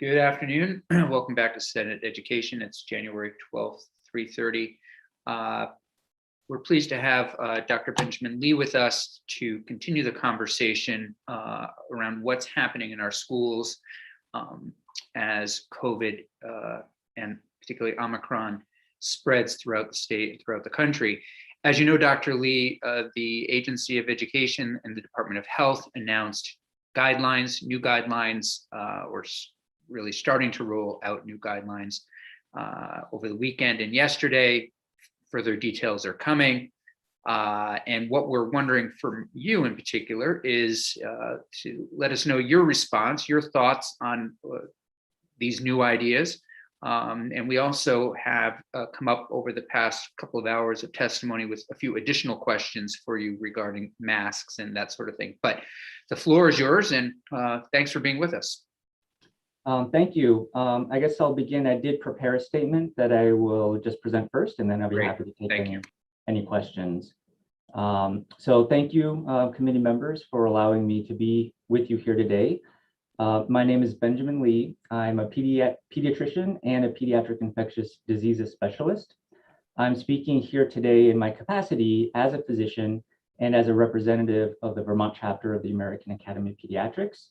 Good afternoon. Welcome back to Senate Education. It's January 12th, 3:30. We're pleased to have Dr. Benjamin Lee with us to continue the conversation around what's happening in our schools as COVID and particularly Omicron spreads throughout the state and throughout the country. As you know, Dr. Lee, the Agency of Education and the Department of Health announced new guidelines, or really starting to roll out new guidelines over the weekend and yesterday. Further details are coming. And what we're wondering from you in particular is to let us know your response, your thoughts on these new ideas. And we also have come up over the past couple of hours of testimony with a few additional questions for you regarding masks and that sort of thing. But the floor is yours, and thanks for being with us. Thank you. I guess I'll begin. I did prepare a statement that I will just present first, and then I'll be happy to take any questions. So thank you, committee members, for allowing me to be with you here today. My name is Benjamin Lee. I'm a pediatrician and a pediatric infectious diseases specialist. I'm speaking here today in my capacity as a physician and as a representative of the Vermont chapter of the American Academy of Pediatrics.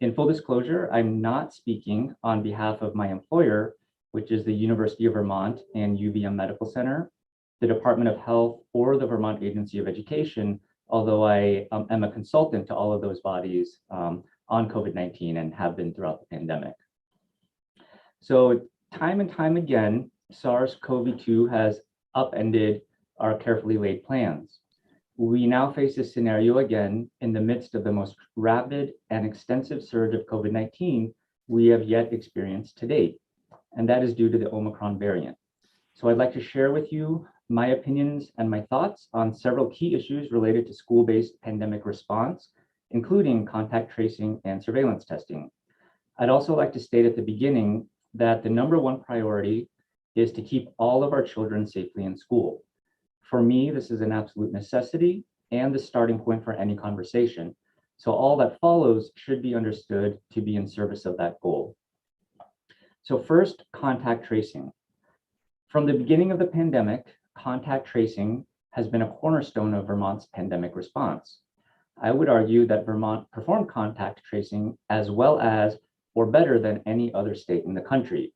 In full disclosure, I'm not speaking on behalf of my employer, which is the University of Vermont and UVM Medical Center, the Department of Health, or the Vermont Agency of Education, although I am a consultant to all of those bodies on COVID-19 and have been throughout the pandemic. So time and time again, SARS-CoV-2 has upended our carefully laid plans. We now face this scenario again in the midst of the most rapid and extensive surge of COVID-19 we have yet experienced to date, and that is due to the Omicron variant. So I'd like to share with you my opinions and my thoughts on several key issues related to school-based pandemic response, including contact tracing and surveillance testing. I'd also like to state at the beginning that the number one priority is to keep all of our children safely in school. For me, this is an absolute necessity and the starting point for any conversation. So all that follows should be understood to be in service of that goal. So first, contact tracing. From the beginning of the pandemic, contact tracing has been a cornerstone of Vermont's pandemic response. I would argue that Vermont performed contact tracing as well as, or better than any other state in the country.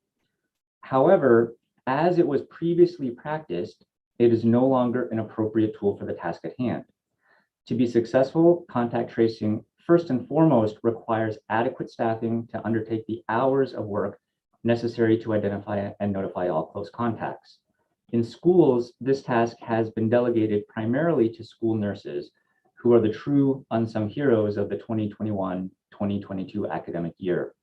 However, as it was previously practiced, it is no longer an appropriate tool for the task at hand. To be successful, contact tracing first and foremost requires adequate staffing to undertake the hours of work necessary to identify and notify all close contacts. In schools, this task has been delegated primarily to school nurses, who are the true unsung heroes of the 2021-2022 academic year.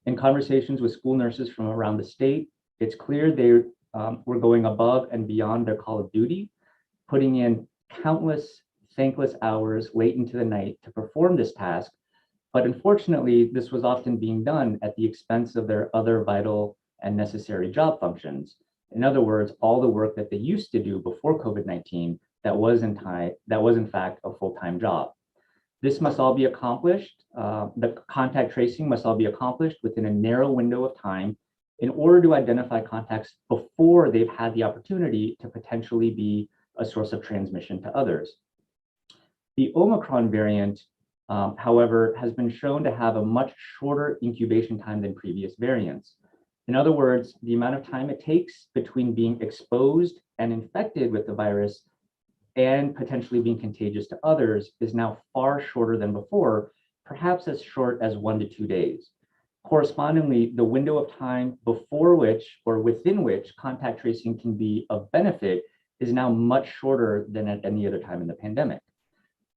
In conversations with school nurses from around the state, it's clear they were going above and beyond their call of duty, putting in countless thankless hours late into the night to perform this task. But unfortunately, this was often being done at the expense of their other vital and necessary job functions. In other words, all the work that they used to do before COVID-19 that was in fact a full-time job. This must all be accomplished. The contact tracing must all be accomplished within a narrow window of time in order to identify contacts before they've had the opportunity to potentially be a source of transmission to others. The Omicron variant, however, has been shown to have a much shorter incubation time than previous variants. In other words, the amount of time it takes between being exposed and infected with the virus and potentially being contagious to others is now far shorter than before, perhaps as short as 1 to 2 days. Correspondingly, the window of time before which or within which contact tracing can be of benefit is now much shorter than at any other time in the pandemic.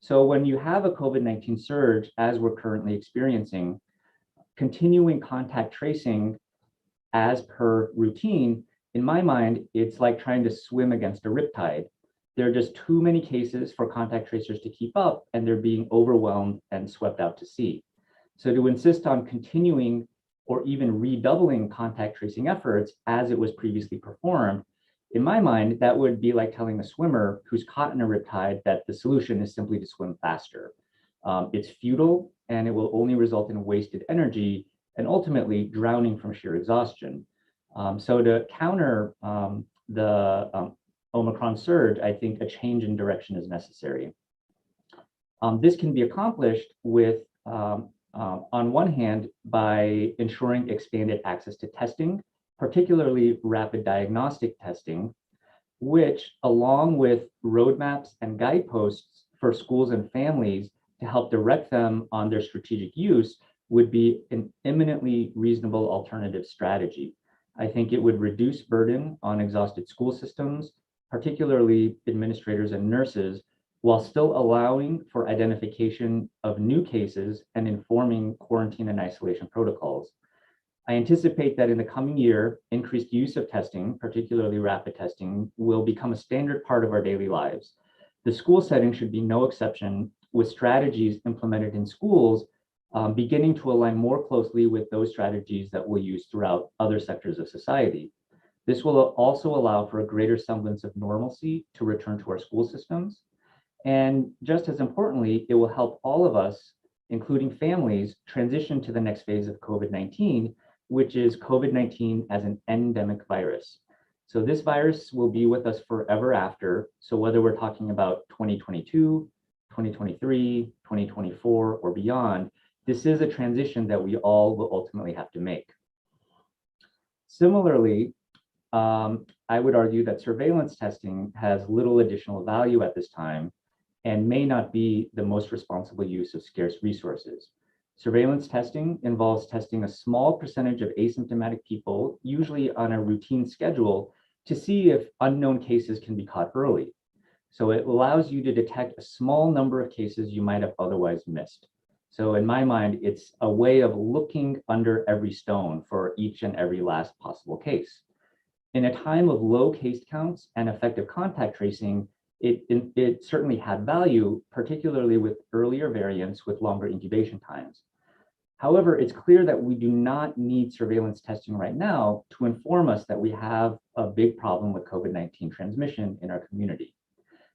So when you have a COVID-19 surge, as we're currently experiencing, continuing contact tracing as per routine, in my mind, it's like trying to swim against a riptide. There are just too many cases for contact tracers to keep up, and they're being overwhelmed and swept out to sea. So to insist on continuing or even redoubling contact tracing efforts as it was previously performed, in my mind, that would be like telling a swimmer who's caught in a riptide that the solution is simply to swim faster. It's futile, and it will only result in wasted energy and ultimately drowning from sheer exhaustion. So to counter the Omicron surge, I think a change in direction is necessary. This can be accomplished with, on one hand, by ensuring expanded access to testing, particularly rapid diagnostic testing, which, along with roadmaps and guideposts for schools and families to help direct them on their strategic use, would be an eminently reasonable alternative strategy. I think it would reduce burden on exhausted school systems, particularly administrators and nurses, while still allowing for identification of new cases and informing quarantine and isolation protocols. I anticipate that in the coming year, increased use of testing, particularly rapid testing, will become a standard part of our daily lives. The school setting should be no exception, with strategies implemented in schools beginning to align more closely with those strategies that we'll use throughout other sectors of society. This will also allow for a greater semblance of normalcy to return to our school systems. And just as importantly, it will help all of us, including families, transition to the next phase of COVID-19, which is COVID-19 as an endemic virus. So this virus will be with us forever after. So whether we're talking about 2022, 2023, 2024, or beyond, this is a transition that we all will ultimately have to make. Similarly, I would argue that surveillance testing has little additional value at this time and may not be the most responsible use of scarce resources. Surveillance testing involves testing a small percentage of asymptomatic people, usually on a routine schedule, to see if unknown cases can be caught early. So it allows you to detect a small number of cases you might have otherwise missed. So in my mind, it's a way of looking under every stone for each and every last possible case. In a time of low case counts and effective contact tracing, it certainly had value, particularly with earlier variants with longer incubation times. However, it's clear that we do not need surveillance testing right now to inform us that we have a big problem with COVID-19 transmission in our community.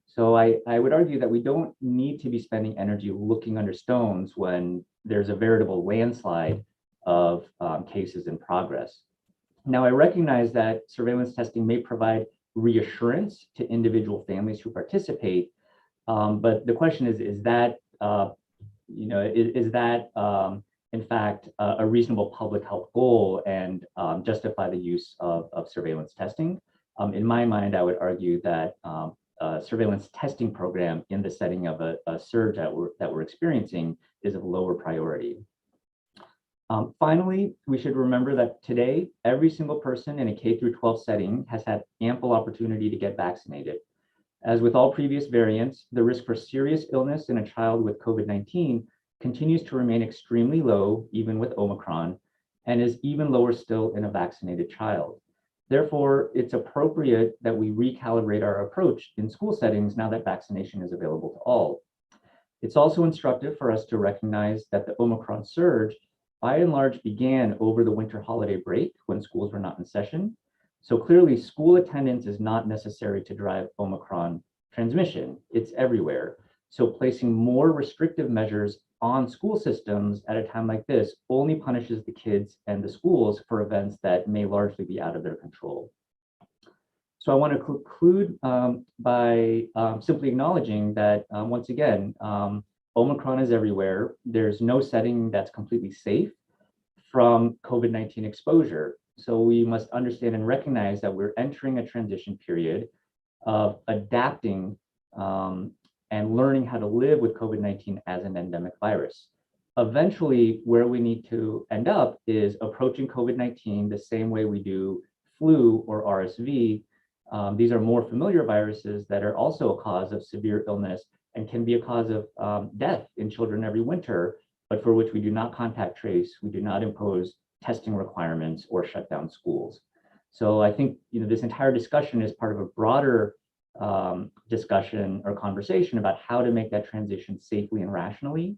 So I would argue that we don't need to be spending energy looking under stones when there's a veritable landslide of cases in progress. Now, I recognize that surveillance testing may provide reassurance to individual families who participate, but the question is that in fact a reasonable public health goal and justify the use of surveillance testing? In my mind, I would argue that a surveillance testing program in the setting of a surge that we're experiencing is of lower priority. Finally, we should remember that today, every single person in a K-12 setting has had ample opportunity to get vaccinated. As with all previous variants, the risk for serious illness in a child with COVID-19 continues to remain extremely low, even with Omicron, and is even lower still in a vaccinated child. Therefore, it's appropriate that we recalibrate our approach in school settings now that vaccination is available to all. It's also instructive for us to recognize that the Omicron surge by and large began over the winter holiday break when schools were not in session. So clearly school attendance is not necessary to drive Omicron transmission. It's everywhere. So placing more restrictive measures on school systems at a time like this only punishes the kids and the schools for events that may largely be out of their control. So I want to conclude by simply acknowledging that once again, Omicron is everywhere. There's no setting that's completely safe from COVID-19 exposure. So we must understand and recognize that we're entering a transition period of adapting and learning how to live with COVID-19 as an endemic virus. Eventually, where we need to end up is approaching COVID-19 the same way we do flu or RSV. These are more familiar viruses that are also a cause of severe illness and can be a cause of death in children every winter, but for which we do not contact trace, we do not impose testing requirements or shut down schools. So I think this entire discussion is part of a broader discussion or conversation about how to make that transition safely and rationally.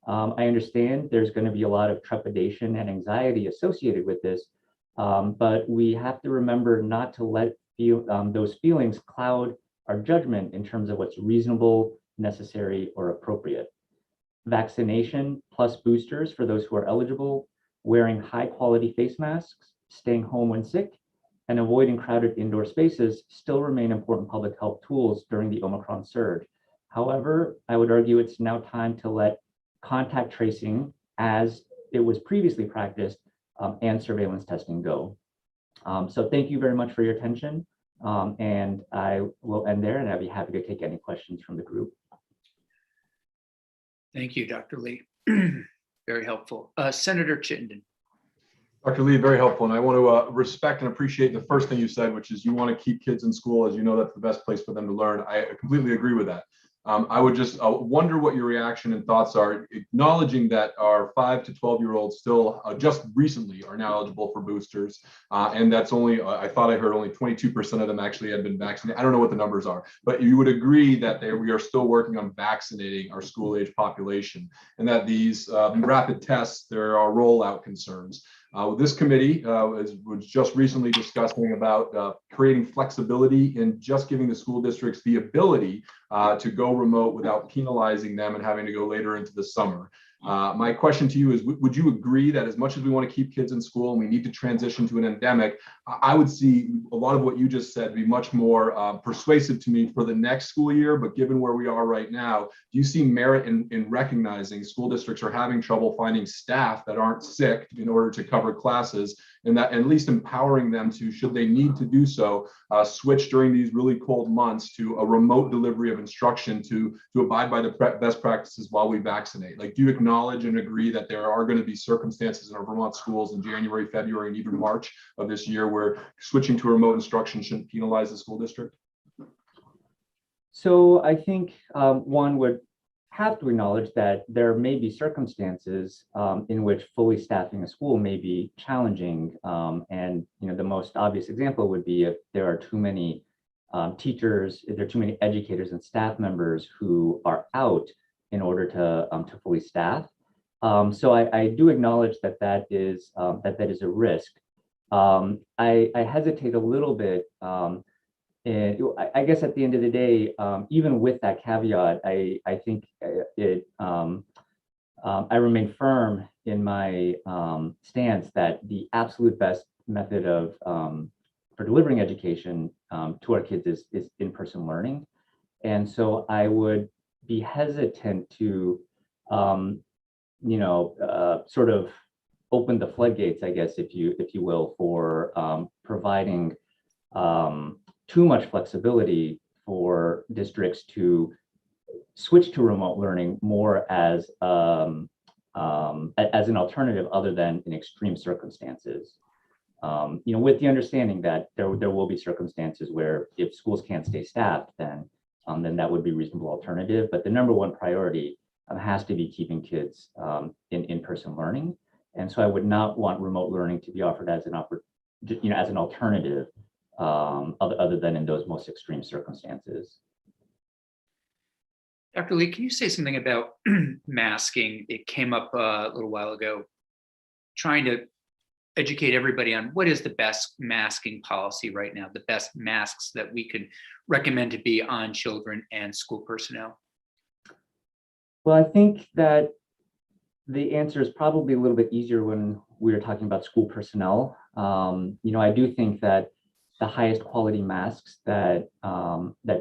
I understand there's going to be a lot of trepidation and anxiety associated with this, but we have to remember not to let those feelings cloud our judgment in terms of what's reasonable, necessary, or appropriate. Vaccination plus boosters for those who are eligible wearing high quality face masks, staying home when sick, and avoiding crowded indoor spaces still remain important public health tools during the Omicron surge. However, I would argue it's now time to let contact tracing, as it was previously practiced, and surveillance testing go. So thank you very much for your attention. And I will end there, and I'd be happy to take any questions from the group. Thank you, Dr. Lee. Very helpful. Senator Chittenden. Dr. Lee, very helpful. And I want to respect and appreciate the first thing you said, which is you want to keep kids in school, as you know that's the best place for them to learn. I completely agree with that. I would just wonder what your reaction and thoughts are, acknowledging that our 5 to 12-year-olds still just recently are now eligible for boosters. And that's only, I thought I heard only 22% of them actually had been vaccinated. I don't know what the numbers are, but you would agree that we are still working on vaccinating our school age population, and that these rapid tests, there are rollout concerns. This committee was just recently discussing about creating flexibility in just giving the school districts the ability to go remote without penalizing them and having to go later into the summer. My question to you is, would you agree that as much as we want to keep kids in school and we need to transition to an endemic, I would see a lot of what you just said be much more persuasive to me for the next school year, but given where we are right now, do you see merit in recognizing school districts are having trouble finding staff that aren't sick in order to cover classes, and that at least empowering them to, should they need to do so, switch during these really cold months to a remote delivery of instruction to abide by the best practices while we vaccinate? Like, do you acknowledge and agree that there are going to be circumstances in our Vermont schools in January, February, and even March of this year where switching to remote instruction shouldn't penalize the school district? So I think one would have to acknowledge that there may be circumstances in which fully staffing a school may be challenging. And the most obvious example would be if there are too many teachers, if there are too many educators and staff members who are out in order to fully staff. So I do acknowledge that that is a risk. I hesitate a little bit. And I guess at the end of the day, even with that caveat, I think I remain firm in my stance that the absolute best method of for delivering education to our kids is in-person learning. And so I would be hesitant to, sort of open the floodgates, I guess, if you will, for providing too much flexibility for districts to switch to remote learning more as an alternative other than in extreme circumstances. With the understanding that there will be circumstances where if schools can't stay staffed, then that would be a reasonable alternative. But the number one priority has to be keeping kids in-person learning. And so I would not want remote learning to be offered as an alternative other than in those most extreme circumstances. Dr. Lee, can you say something about masking? It came up a little while ago, trying to educate everybody on what is the best masking policy right now, the best masks that we could recommend to be on children and school personnel. Well, I think that the answer is probably a little bit easier when we're talking about school personnel. I do think that the highest quality masks that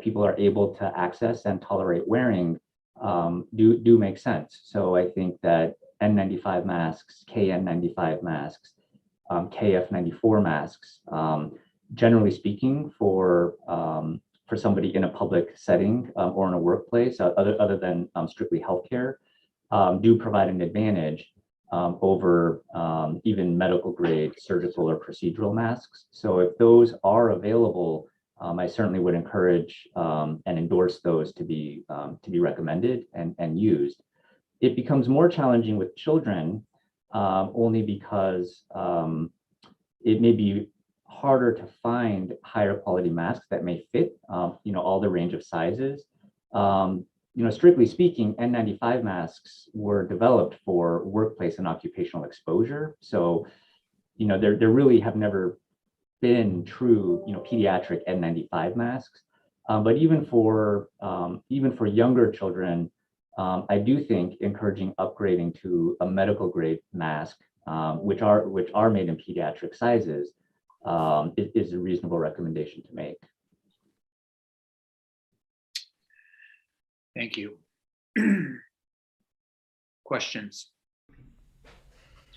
people are able to access and tolerate wearing do make sense. So I think that N95 masks, KN95 masks, KF94 masks, generally speaking, for somebody in a public setting or in a workplace, other than strictly healthcare, do provide an advantage over even medical grade surgical or procedural masks. So if those are available, I certainly would encourage and endorse those to be recommended and used. It becomes more challenging with children only because it may be harder to find higher quality masks that may fit all the range of sizes. Strictly speaking, N95 masks were developed for workplace and occupational exposure. So, there really have never been true, pediatric N95 masks. But even for younger children, I do think encouraging upgrading to a medical grade mask which are made in pediatric sizes, is a reasonable recommendation to make. Thank you. Questions?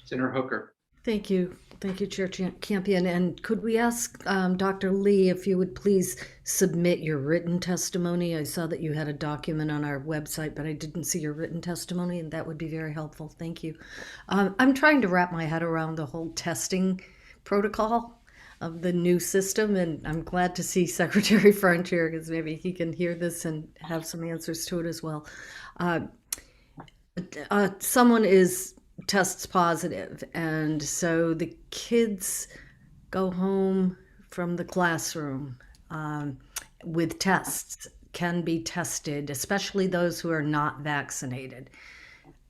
Senator Hooker. Thank you. Thank you, Chair Campion. And could we ask Dr. Lee if you would please submit your written testimony? I saw that you had a document on our website, but I didn't see your written testimony, and that would be very helpful. Thank you. I'm trying to wrap my head around the whole testing protocol of the new system, and I'm glad to see Secretary French here because maybe he can hear this and have some answers to it as well. Someone tests positive, and so the kids go home from the classroom with tests, can be tested, especially those who are not vaccinated.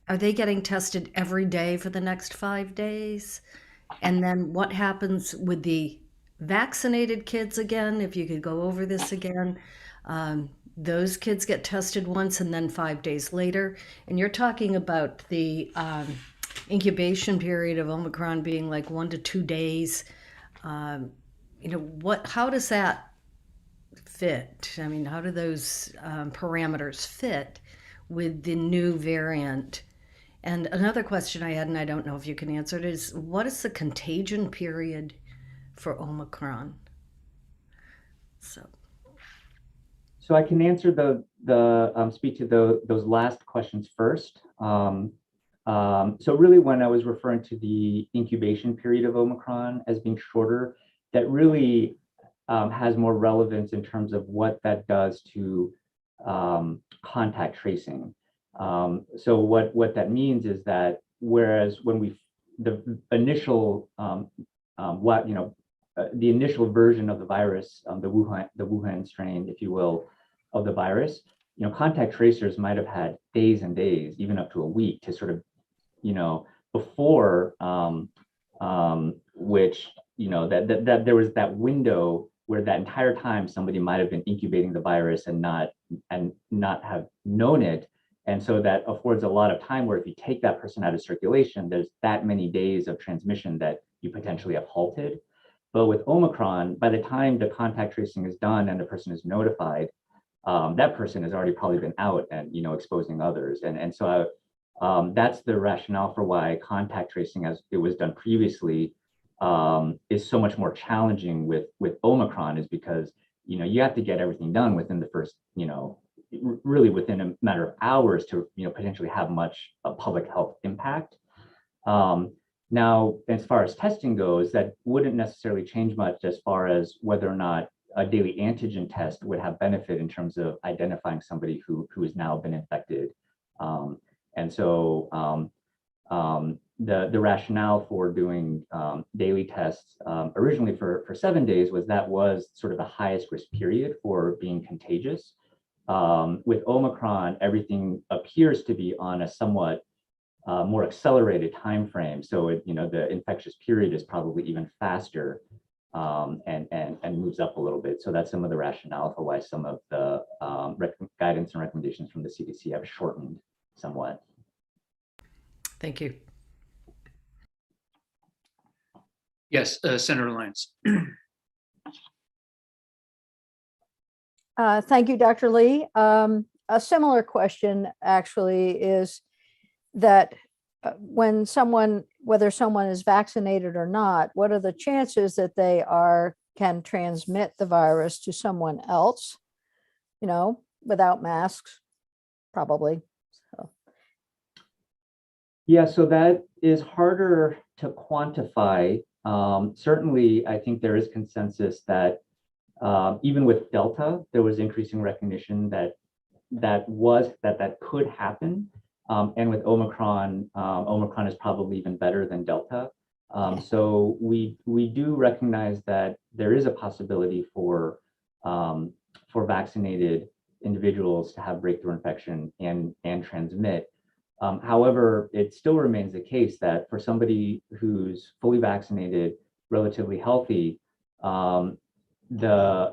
Are they getting tested every day for the next 5 days? And then what happens with the vaccinated kids again? If you could go over this again. Those kids get tested once and then 5 days later. And you're talking about the incubation period of Omicron being like 1 to 2 days. How does that fit? I mean, how do those parameters fit with the new variant? And another question I had, and I don't know if you can answer it, is what is the contagion period for Omicron? So I can answer speak to those last questions first. So really, when I was referring to the incubation period of Omicron as being shorter, that really has more relevance in terms of what that does to contact tracing. So what that means is that whereas when the initial the initial version of the virus, the Wuhan strain, if you will, of the virus, contact tracers might have had days and days, even up to a week, to sort of, before which, that there was that window where that entire time somebody might have been incubating the virus and not have known it. And so that affords a lot of time where if you take that person out of circulation, there's that many days of transmission that you potentially have halted. But with Omicron, by the time the contact tracing is done and the person is notified, that person has already probably been out and exposing others. And so that's the rationale for why contact tracing, as it was done previously, is so much more challenging with Omicron, is because you have to get everything done within the first really within a matter of hours to potentially have much public health impact. Now, as far as testing goes, that wouldn't necessarily change much as far as whether or not a daily antigen test would have benefit in terms of identifying somebody who has now been infected. And so the rationale for doing daily tests originally for 7 days was sort of the highest risk period for being contagious. With Omicron, everything appears to be on a somewhat more accelerated time frame. So the infectious period is probably even faster and moves up a little bit. So that's some of the rationale for why some of the guidance and recommendations from the CDC have shortened somewhat. Thank you. Yes, Senator Lyons. Thank you, Dr. Lee. A similar question actually is that whether someone is vaccinated or not, what are the chances that they can transmit the virus to someone else, without masks, probably. So. Yeah, so that is harder to quantify. Certainly, I think there is consensus that even with Delta, there was increasing recognition that could happen. And with Omicron, Omicron is probably even better than Delta. So we do recognize that there is a possibility for vaccinated individuals to have breakthrough infection and transmit. However, it still remains the case that for somebody who's fully vaccinated, relatively healthy, the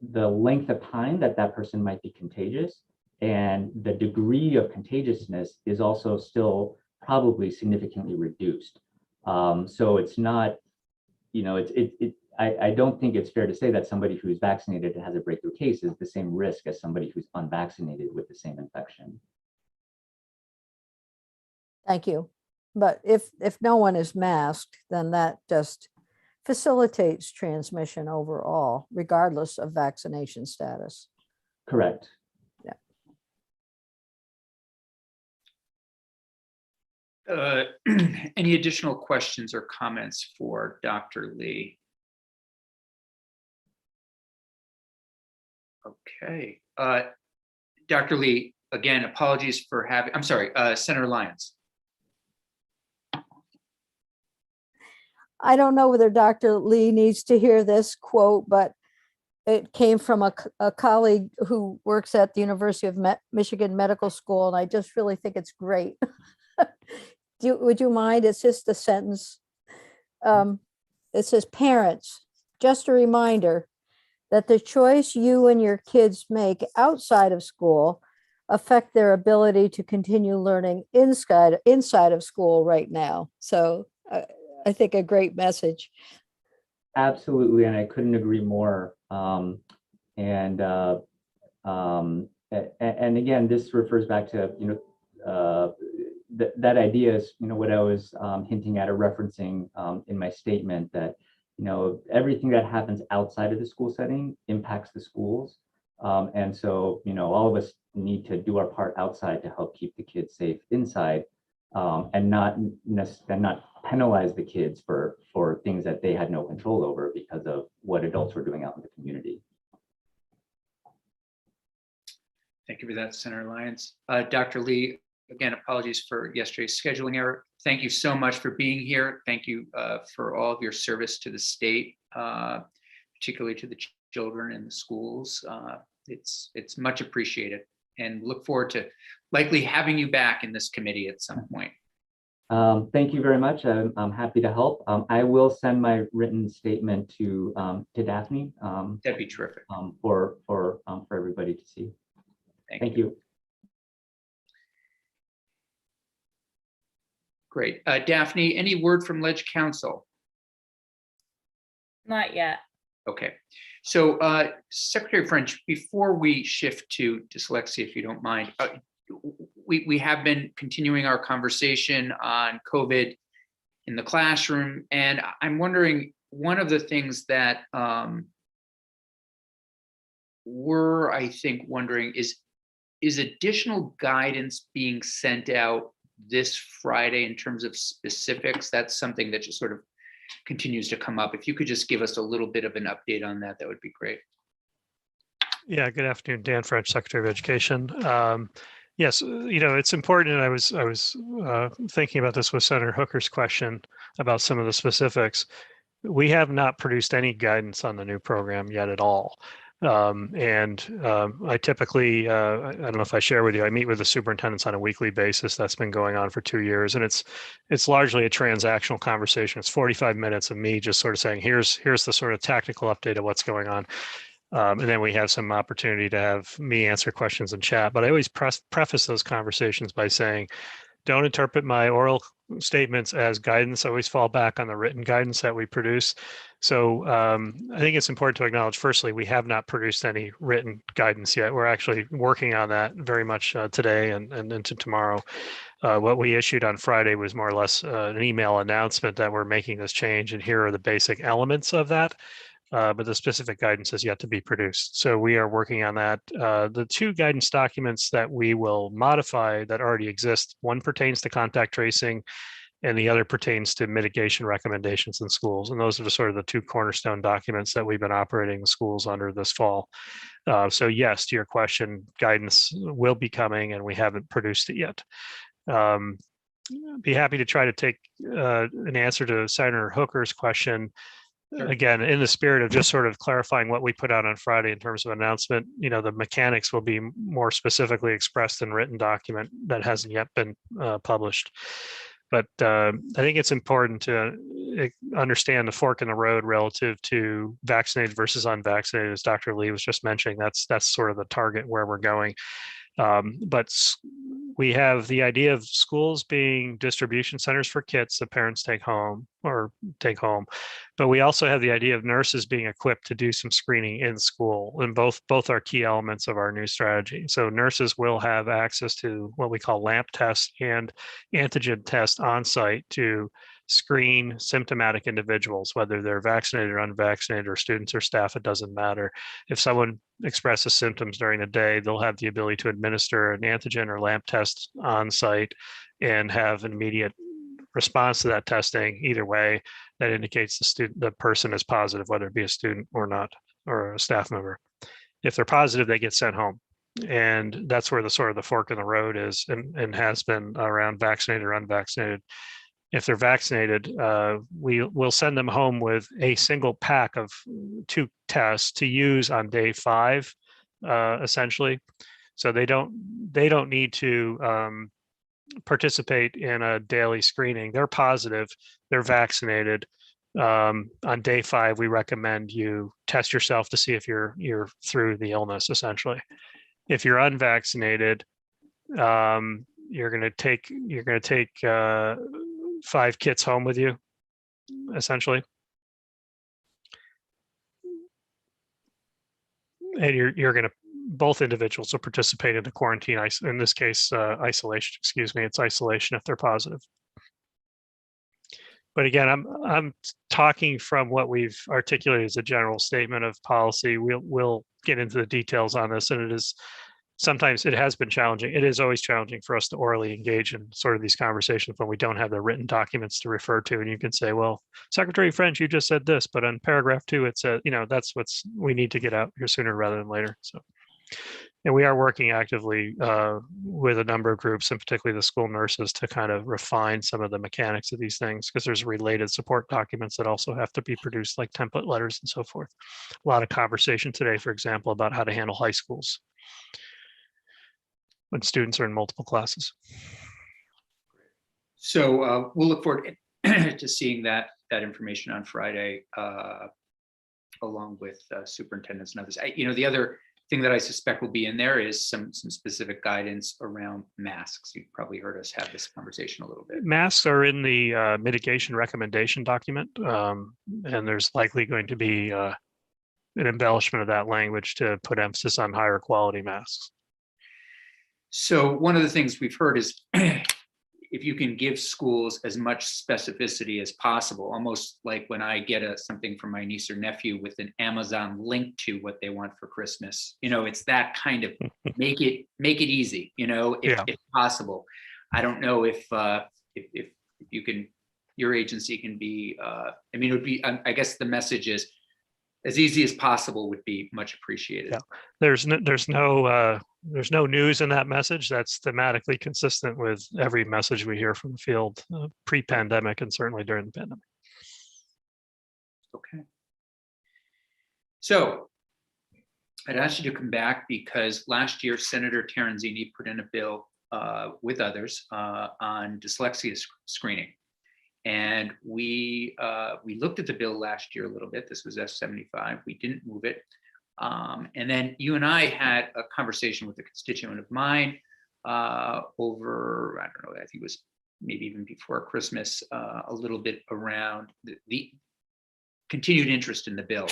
length of time that person might be contagious and the degree of contagiousness is also still probably significantly reduced. So it's not, I don't think it's fair to say that somebody who's vaccinated and has a breakthrough case is the same risk as somebody who's unvaccinated with the same infection. Thank you. But if no one is masked, then that just facilitates transmission overall, regardless of vaccination status. Correct. Any additional questions or comments for Dr. Lee? Okay. Dr. Lee, again, apologies for having, I'm sorry, Senator Lyons. I don't know whether Dr. Lee needs to hear this quote, but it came from a colleague who works at the University of Michigan Medical School, and I just really think it's great. Would you mind? It's just a sentence. It says, "Parents, just a reminder that the choice you and your kids make outside of school affect their ability to continue learning inside of school right now." So I think a great message. Absolutely, and I couldn't agree more. And again, this refers back to that idea is what I was hinting at or referencing in my statement, that everything that happens outside of the school setting impacts the schools, and so all of us need to do our part outside to help keep the kids safe inside, and not penalize the kids for things that they had no control over because of what adults were doing out in the community. Thank you for that, Senator Lyons. Dr. Lee, again, apologies for yesterday's scheduling error. Thank you so much for being here. Thank you for all of your service to the state, particularly to the children in the schools. It's much appreciated, and look forward to likely having you back in this committee at some point. Thank you very much. I'm happy to help. I will send my written statement to Daphne. That'd be terrific. For everybody to see. Thank you. Great. Daphne, any word from Ledge Council? Not yet. Okay. So Secretary French, before we shift to dyslexia, if you don't mind, we have been continuing our conversation on COVID in the classroom. And I'm wondering, one of the things that we're, I think, wondering is additional guidance being sent out this Friday in terms of specifics? That's something that just sort of continues to come up. If you could just give us a little bit of an update on that, that would be great. Yeah, good afternoon, Dan French, Secretary of Education. Yes, it's important, and I was thinking about this with Senator Hooker's question about some of the specifics. We have not produced any guidance on the new program yet at all. I typically, I don't know if I share with you, I meet with the superintendents on a weekly basis. That's been going on for 2 years, and it's largely a transactional conversation. It's 45 minutes of me just sort of saying, here's the sort of tactical update of what's going on. And then we have some opportunity to have me answer questions in chat. But I always preface those conversations by saying, don't interpret my oral statements as guidance. I always fall back on the written guidance that we produce. So I think it's important to acknowledge, firstly, we have not produced any written guidance yet. We're actually working on that very much today and into tomorrow. What we issued on Friday was more or less an email announcement that we're making this change, and here are the basic elements of that. But the specific guidance is yet to be produced. So we are working on that. The two guidance documents that we will modify that already exist, one pertains to contact tracing and the other pertains to mitigation recommendations in schools. And those are sort of the two cornerstone documents that we've been operating the schools under this fall. So yes, to your question, guidance will be coming, and we haven't produced it yet. Be happy to try to take an answer to Senator Hooker's question. Sure. Again, in the spirit of just sort of clarifying what we put out on Friday in terms of announcement, the mechanics will be more specifically expressed in written document that hasn't yet been published. But I think it's important to understand the fork in the road relative to vaccinated versus unvaccinated, as Dr. Lee was just mentioning. That's sort of the target where we're going. But we have the idea of schools being distribution centers for kits that parents take home, but we also have the idea of nurses being equipped to do some screening in school, and both are key elements of our new strategy. So nurses will have access to what we call LAMP tests and antigen tests on site to screen symptomatic individuals, whether they're vaccinated or unvaccinated, or students or staff, it doesn't matter. If someone expresses symptoms during the day, they'll have the ability to administer an antigen or LAMP test on site and have an immediate response to that testing. Either way, that indicates the person is positive, whether it be a student or not, or a staff member. If they're positive, they get sent home. And that's where the sort of the fork in the road is, and has been around vaccinated or unvaccinated. If they're vaccinated, we'll send them home with a single pack of 2 tests to use on day 5, essentially. So they don't need to participate in a daily screening. They're positive, they're vaccinated. On day 5, we recommend you test yourself to see if you're through the illness, essentially. If you're unvaccinated, you're going to take 5 kits home with you, essentially. And you're going to, both individuals will participate in the quarantine, in this case, isolation, excuse me, it's isolation if they're positive. But again, I'm talking from what we've articulated as a general statement of policy. We'll get into the details on this, and it is sometimes, it has been challenging. It is always challenging for us to orally engage in sort of these conversations when we don't have the written documents to refer to. And you can say, well, Secretary French, you just said this, but on paragraph 2, it said, that's we need to get out here sooner rather than later. So, and we are working actively with a number of groups, and particularly the school nurses, to kind of refine some of the mechanics of these things, because there's related support documents that also have to be produced, like template letters and so forth. A lot of conversation today, for example, about how to handle high schools when students are in multiple classes. So we'll look forward to seeing that information on Friday, along with superintendents and others. The other thing that I suspect will be in there is some specific guidance around masks. You've probably heard us have this conversation a little bit. Masks are in the mitigation recommendation document, and there's likely going to be an embellishment of that language to put emphasis on higher quality masks. So one of the things we've heard is if you can give schools as much specificity as possible, almost like when I get something from my niece or nephew with an Amazon link to what they want for Christmas, it's that kind of make it easy, if possible. I don't know if you can, your agency can be, it would be, I guess the message is as easy as possible would be much appreciated. Yeah. There's no news in that message. That's thematically consistent with every message we hear from the field pre-pandemic and certainly during the pandemic. Okay. So I'd ask you to come back because last year Senator Terenzini put in a bill with others on dyslexia screening. And we looked at the bill last year a little bit. This was S75. We didn't move it. And then you and I had a conversation with a constituent of mine over, I don't know, I think it was maybe even before Christmas, a little bit around the continued interest in the bill.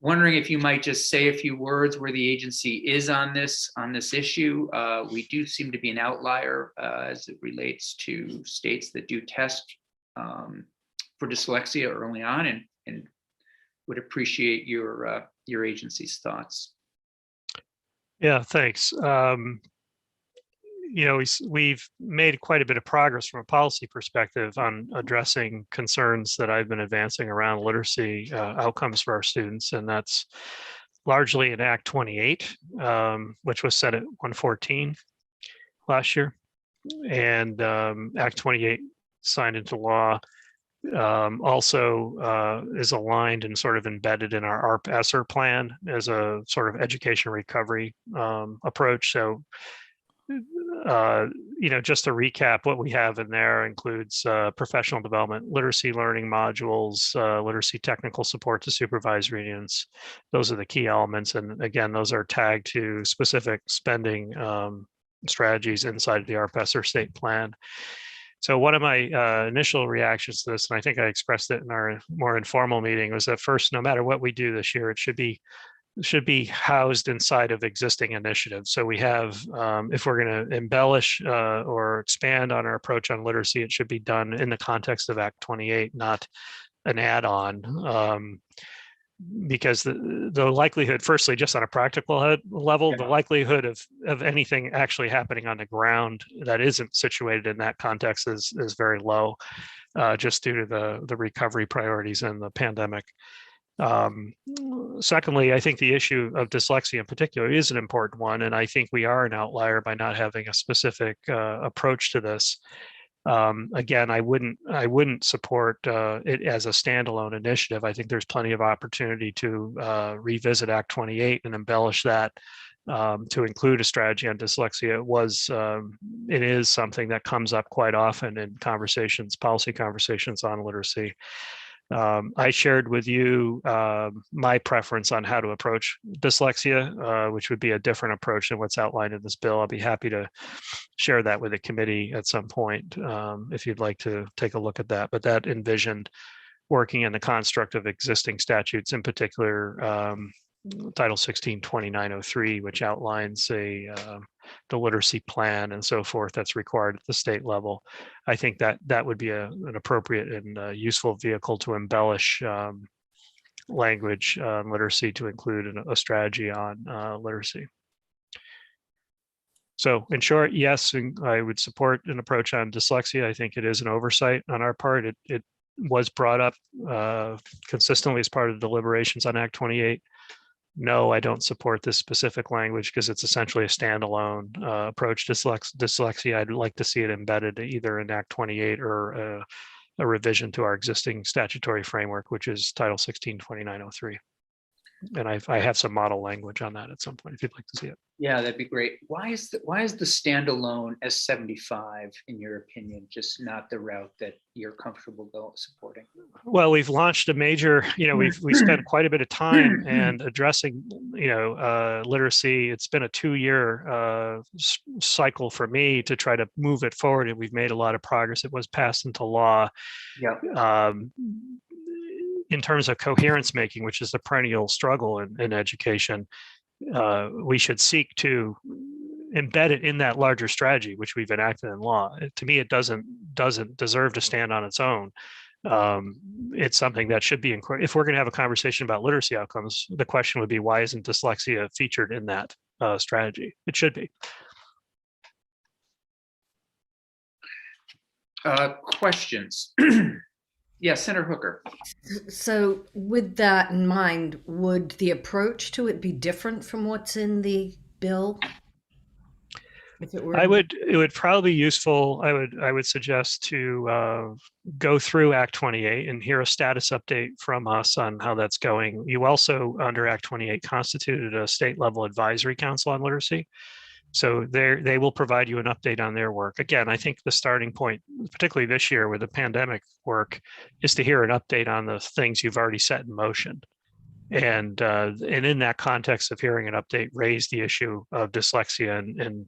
Wondering if you might just say a few words where the agency is on this issue. We do seem to be an outlier as it relates to states that do test for dyslexia early on, and would appreciate your agency's thoughts. Yeah, thanks. We've made quite a bit of progress from a policy perspective on addressing concerns that I've been advancing around literacy outcomes for our students, and that's largely in Act 28, which was set at 114 last year, and Act 28 signed into law also is aligned and sort of embedded in our ARP-ESSER plan as a sort of education recovery approach. So just to recap, what we have in there includes professional development, literacy learning modules, literacy technical support to supervisory unions. Those are the key elements. And again, those are tagged to specific spending strategies inside of the ARPS or state plan. So one of my initial reactions to this, and I think I expressed it in our more informal meeting, was that first, no matter what we do this year, it should be housed inside of existing initiatives. So we have, if we're going to embellish or expand on our approach on literacy, it should be done in the context of Act 28, not an add-on. Because the likelihood, firstly, just on a practical level, the likelihood of anything actually happening on the ground that isn't situated in that context is very low, just due to the recovery priorities and the pandemic. Secondly, I think the issue of dyslexia in particular is an important one, and I think we are an outlier by not having a specific approach to this. Again, I wouldn't support it as a standalone initiative. I think there's plenty of opportunity to revisit Act 28 and embellish that to include a strategy on dyslexia. It is something that comes up quite often in policy conversations on literacy. I shared with you my preference on how to approach dyslexia, which would be a different approach than what's outlined in this bill. I'll be happy to share that with the committee at some point if you'd like to take a look at that. But that envisioned working in the construct of existing statutes, in particular Title 16, 2903, which outlines the literacy plan and so forth that's required at the state level. I think that would be an appropriate and useful vehicle to embellish language literacy to include a strategy on literacy. So in short, yes, I would support an approach on dyslexia. I think it is an oversight on our part. It was brought up consistently as part of the deliberations on Act 28. No, I don't support this specific language because it's essentially a standalone approach to dyslexia. I'd like to see it embedded either in Act 28 or a revision to our existing statutory framework, which is Title 16, 2903. And I have some model language on that at some point if you'd like to see it. Yeah, that'd be great. Why is the standalone S75, in your opinion, just not the route that you're comfortable supporting? Well, we've launched a major, we spent quite a bit of time and addressing, literacy. It's been a 2-year cycle for me to try to move it forward, and we've made a lot of progress. It was passed into law. Yeah. In terms of coherence making, which is the perennial struggle in education, we should seek to embed it in that larger strategy, which we've enacted in law. To me, it doesn't deserve to stand on its own. It's something that should be, if we're going to have a conversation about literacy outcomes, the question would be, why isn't dyslexia featured in that strategy? It should be. Questions? Yeah, Senator Hooker. So with that in mind, would the approach to it be different from what's in the bill? If it were, it would probably be useful. I would suggest to go through Act 28 and hear a status update from us on how that's going. You also, under Act 28, constituted a state level advisory council on literacy. So they will provide you an update on their work. Again, I think the starting point, particularly this year with the pandemic work, is to hear an update on the things you've already set in motion. And in that context of hearing an update, raise the issue of dyslexia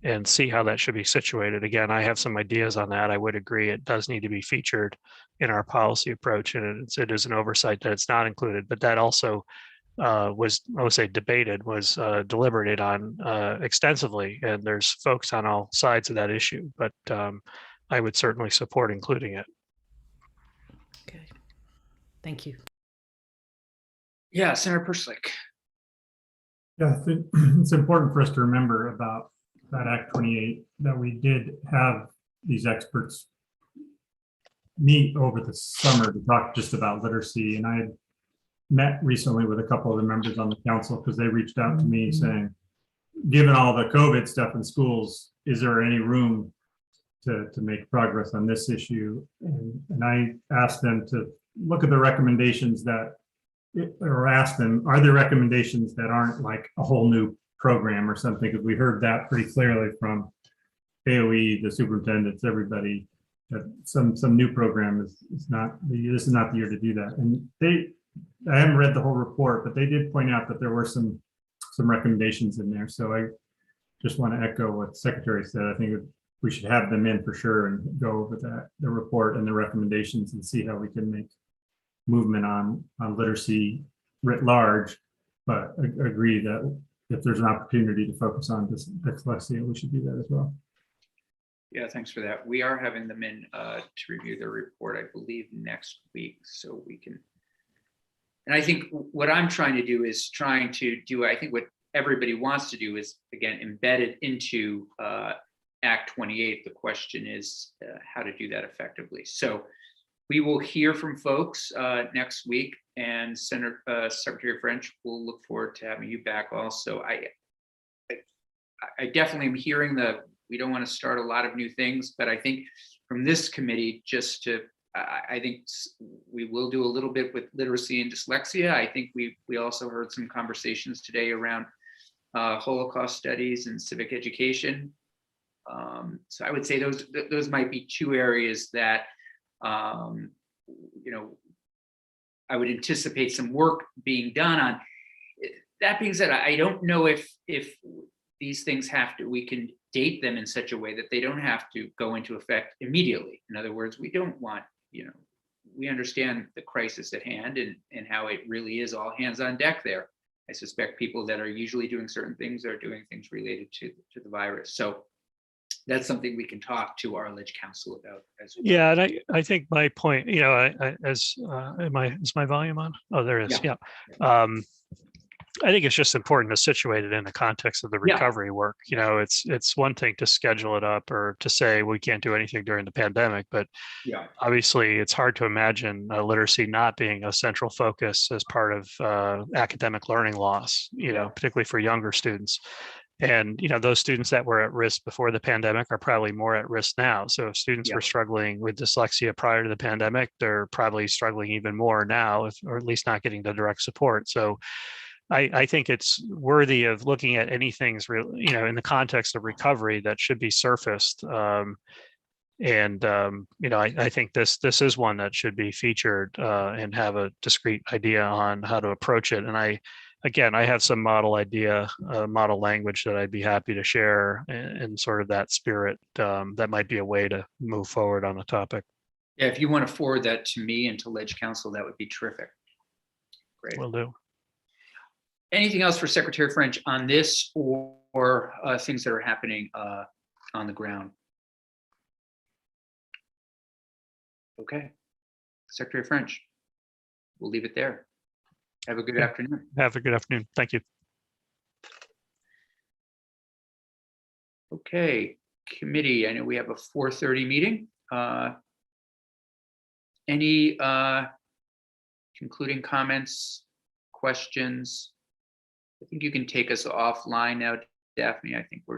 and see how that should be situated. Again, I have some ideas on that. I would agree it does need to be featured in our policy approach, and it is an oversight that it's not included, but that also was, I would say, deliberated on extensively, and there's folks on all sides of that issue, but I would certainly support including it. okay, thank you. Yeah, Senator Perslick. Yeah, I think it's important for us to remember about that Act 28 that we did have these experts meet over the summer to talk just about literacy, and I had met recently with a couple of the members on the council because they reached out to me saying, given all the COVID stuff in schools, is there any room to make progress on this issue? And I asked them to look at the recommendations ask them, are there recommendations that aren't like a whole new program or something? Because we heard that pretty clearly from AOE, the superintendents, everybody, that some new program this is not the year to do that. And I haven't read the whole report, but they did point out that there were some recommendations in there. So just want to echo what the Secretary said. I think we should have them in for sure and go over the report and the recommendations and see how we can make movement on literacy writ large, but agree that if there's an opportunity to focus on dyslexia, we should do that as well. Yeah, thanks for that. We are having them in to review their report, I believe, next week, so we can. And I think what I'm trying to do is I think what everybody wants to do is, again, embed it into Act 28. The question is how to do that effectively. So we will hear from folks next week, and Secretary French, we'll look forward to having you back also. I definitely am hearing we don't want to start a lot of new things, but I think from this committee, I think we will do a little bit with literacy and dyslexia. I think we also heard some conversations today around Holocaust studies and civic education. So I would say those might be two areas that I would anticipate some work being done on. That being said, I don't know if these things we can date them in such a way that they don't have to go into effect immediately. In other words, we don't want, we understand the crisis at hand and how it really is all hands on deck there. I suspect people that are usually doing certain things are doing things related to the virus. So that's something we can talk to our Ledge Council about as well. Yeah, and I think my point, is my volume on? Oh, there it is. Yeah. I think it's just important to situate it in the context of the recovery work. It's one thing to schedule it up or to say we can't do anything during the pandemic, but obviously it's hard to imagine literacy not being a central focus as part of academic learning loss, particularly for younger students. And, those students that were at risk before the pandemic are probably more at risk now. So if students were struggling with dyslexia prior to the pandemic, they're probably struggling even more now, or at least not getting the direct support. So I think it's worthy of looking at anything, in the context of recovery that should be surfaced. I think this is one that should be featured and have a discrete idea on how to approach it. And I have some model language that I'd be happy to share in sort of that spirit. That might be a way to move forward on the topic. Yeah, if you want to forward that to me and to Ledge Council, that would be terrific. Great. Will do. Anything else for Secretary French on this or things that are happening on the ground? Okay, Secretary French, we'll leave it there. Have a good afternoon. Have a good afternoon. Thank you. Okay, committee, I know we have a 4:30 meeting. Any concluding comments, questions? I think you can take us offline now, Daphne. I think we're